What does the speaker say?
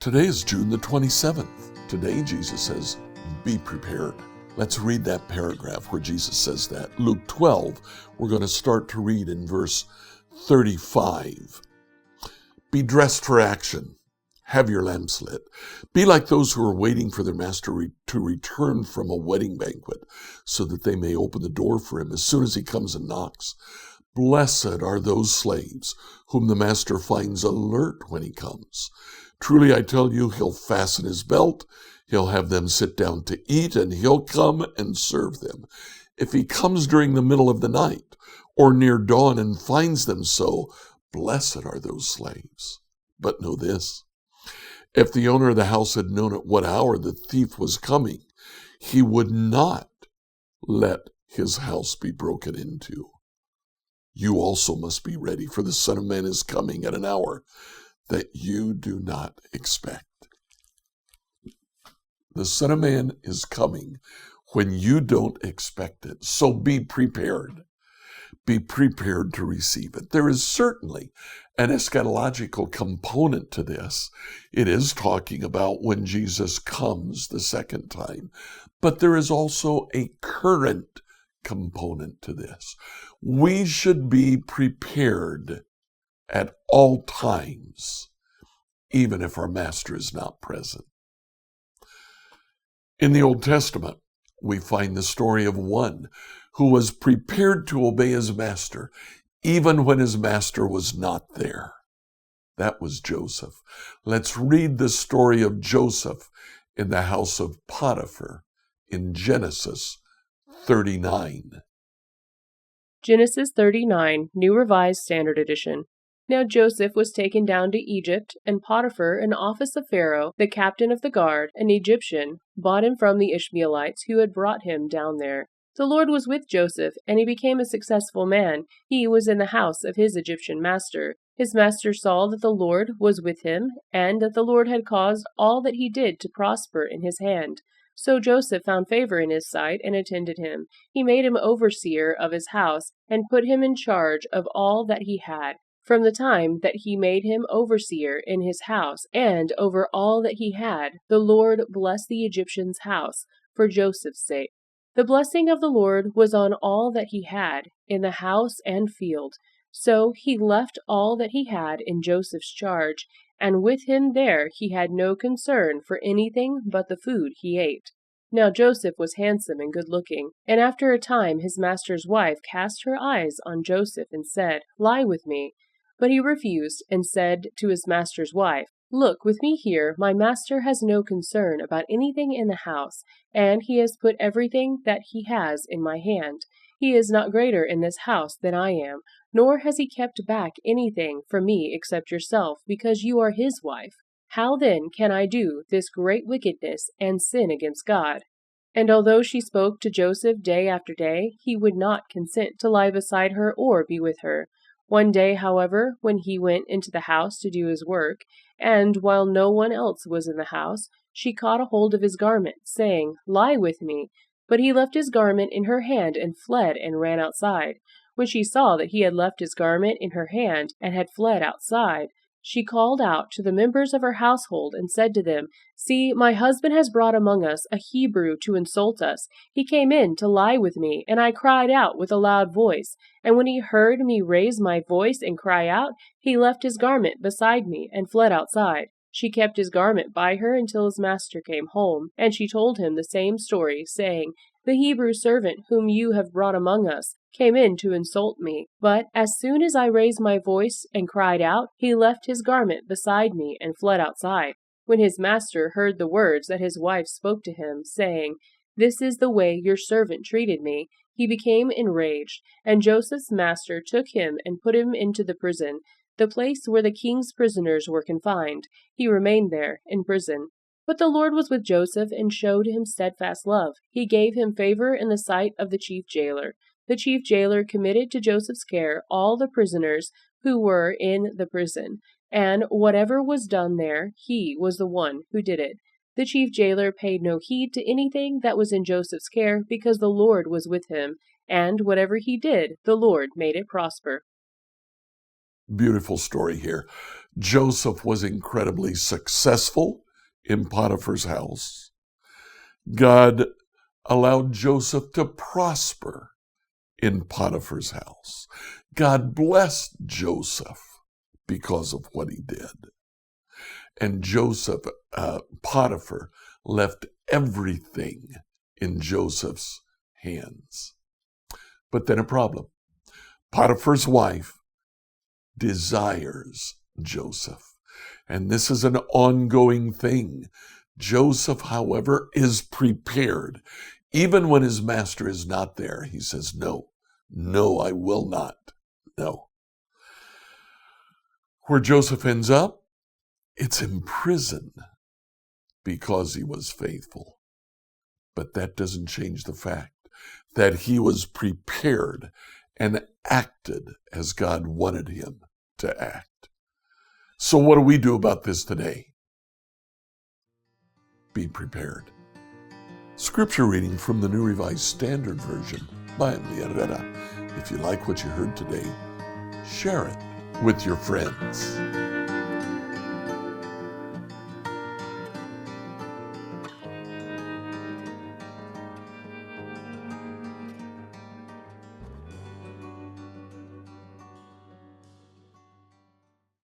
Today is June the 27th. Today, Jesus says, be prepared. Let's read that paragraph where Jesus says that. Luke 12, we're going to start to read in verse 35. Be dressed for action. Have your lamps lit. Be like those who are waiting for their master to return from a wedding banquet, so that they may open the door for him as soon as he comes and knocks. Blessed are those slaves whom the master finds alert when he comes. Truly, I tell you, he'll fasten his belt, he'll have them sit down to eat, and he'll come and serve them. If he comes during the middle of the night or near dawn and finds them so, blessed are those slaves. But know this, if the owner of the house had known at what hour the thief was coming, he would not let his house be broken into. You also must be ready, for the Son of Man is coming at an hour that you do not expect. The Son of Man is coming when you don't expect it. So be prepared. Be prepared to receive it. There is certainly an eschatological component to this. It is talking about when Jesus comes the second time. But there is also a current component to this. We should be prepared at all times, even if our master is not present. In the Old Testament, we find the story of one who was prepared to obey his master, even when his master was not there. That was Joseph. Let's read the story of Joseph in the house of Potiphar in Genesis 39. Genesis 39, New Revised Standard Edition. Now Joseph was taken down to Egypt, and Potiphar, an office of Pharaoh, the captain of the guard, an Egyptian, bought him from the Ishmaelites who had brought him down there. The Lord was with Joseph, and he became a successful man. He was in the house of his Egyptian master. His master saw that the Lord was with him, and that the Lord had caused all that he did to prosper in his hand. So Joseph found favor in his sight and attended him. He made him overseer of his house, and put him in charge of all that he had. From the time that he made him overseer in his house and over all that he had, the Lord blessed the Egyptian's house for Joseph's sake. The blessing of the Lord was on all that he had, in the house and field. So he left all that he had in Joseph's charge, and with him there he had no concern for anything but the food he ate. Now Joseph was handsome and good-looking, and after a time his master's wife cast her eyes on Joseph and said, "Lie with me." But he refused, and said to his master's wife, "Look, with me here, my master has no concern about anything in the house, and he has put everything that he has in my hand. He is not greater in this house than I am, nor has he kept back anything from me except yourself, because you are his wife. How then can I do this great wickedness and sin against God?" And although she spoke to Joseph day after day, he would not consent to lie beside her or be with her. One day, however, when he went into the house to do his work, and while no one else was in the house, she caught a hold of his garment, saying, "Lie with me." But he left his garment in her hand and fled and ran outside. When she saw that he had left his garment in her hand and had fled outside, she called out to the members of her household and said to them, "See, my husband has brought among us a Hebrew to insult us. He came in to lie with me, and I cried out with a loud voice. And when he heard me raise my voice and cry out, he left his garment beside me and fled outside." She kept his garment by her until his master came home, and she told him the same story, saying, "The Hebrew servant whom you have brought among us came in to insult me. But as soon as I raised my voice and cried out, he left his garment beside me and fled outside." When his master heard the words that his wife spoke to him, saying, "This is the way your servant treated me," he became enraged, and Joseph's master took him and put him into the prison, the place where the king's prisoners were confined. He remained there in prison. But the Lord was with Joseph and showed him steadfast love. He gave him favor in the sight of the chief jailer. The chief jailer committed to Joseph's care all the prisoners who were in the prison, and whatever was done there, he was the one who did it. The chief jailer paid no heed to anything that was in Joseph's care, because the Lord was with him, and whatever he did, the Lord made it prosper. Beautiful story here. Joseph was incredibly successful in Potiphar's house. God allowed Joseph to prosper in Potiphar's house. God blessed Joseph because of what he did. And Potiphar left everything in Joseph's hands. But then a problem. Potiphar's wife desires Joseph. And this is an ongoing thing. Joseph, however, is prepared. Even when his master is not there, he says, no, I will not. No. Where Joseph ends up, it's in prison because he was faithful. But that doesn't change the fact that he was prepared and acted as God wanted him to act. So what do we do about this today? Be prepared. Scripture reading from the New Revised Standard Version by Emily Herrera. If you like what you heard today, share it with your friends.